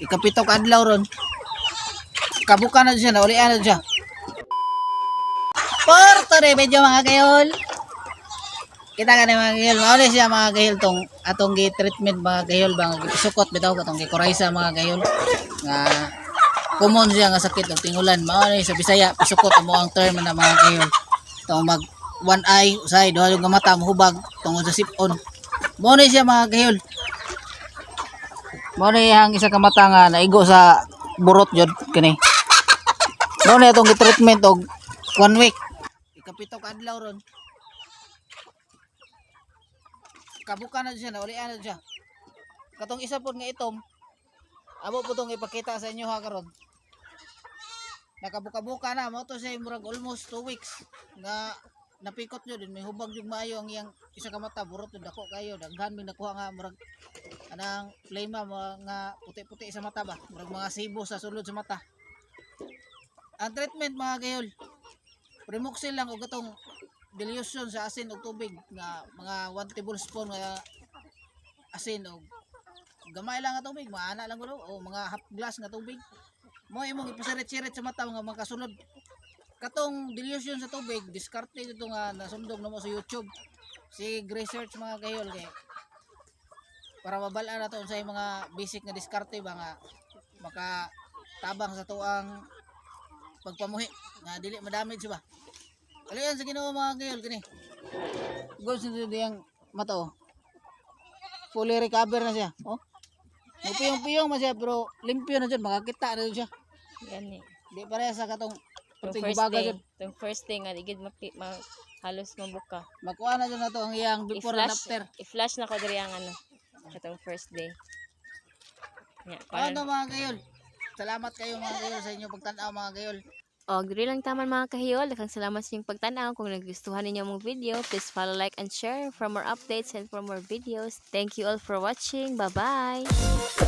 Ikapito ka adlaw ron. Kabuka na siya, naulian na siya. Porto rin, medyo mga gayol. Kita ka na mga gayol. Mauli siya mga gayol tong atong gi-treatment mga gayol. Mga sukot bitaw ka tong gikuraysa mga gayol. Nga common siya nga sakit ng tingulan. Mauli sa Bisaya, pisukot mo ang term na mga gayol. Itong mag one eye, usay, duha yung mata, mahubag, tungod sa sipon. Mauli siya mga gayol. Mauli ang isa ka mata nga naigo sa burot jud kini. Mauli itong gi-treatment og 1 week. Ikapito ka adlaw ron. Kabuka na siya, naulian na siya. Katong isa po nga itom, amo po itong ipakita sa inyo ha karon. Nakabuka-buka na, mo to siya murag almost 2 weeks nga napikot nyo din. May hubag yung maayo ang iyang isa ka mata, burot yung dako kayo. Daghan may nakuha nga murag anang flema, mga puti-puti sa mata ba? Murag mga sibo sa sulod sa mata. Ang treatment mga gayol, Primoxil lang o gatong dilution sa asin o tubig nga mga 1 tablespoon nga asin o gamay lang nga tubig, maana lang gulo o mga half glass nga tubig. Mo imong ipasirit-sirit sa mata mga kasunod. Katong dilution sa tubig, diskarte ito nga nasundog na mo sa YouTube. Si research mga gayol kay para mabala na to sa mga basic nga diskarte ba nga makatabang sa tuang pagpamuhi nga dili madamage ba. Alian sa Ginoo mga gayol kini. Goals nito diyang mata oh. Fully recover na siya. Oh. Piyong-piyong man siya pero limpyo na dyan. Makakita na siya. Yan eh. Di pareha sa katong Itong first day nga igid halos mabuka. makuha na dyan na to ang iyang before and after. I-flash na ko diri ang ano. Itong first day. Ya, Ano mga gayol? Salamat kayo mga gayol sa inyong pagtanaw mga gayol. O, diri lang taman mga kahiyol. Daghang salamat sa inyong pagtanaw. Kung nagustuhan ninyo mong video, please follow, like, and share for more updates and for more videos. Thank you all for watching. Bye-bye!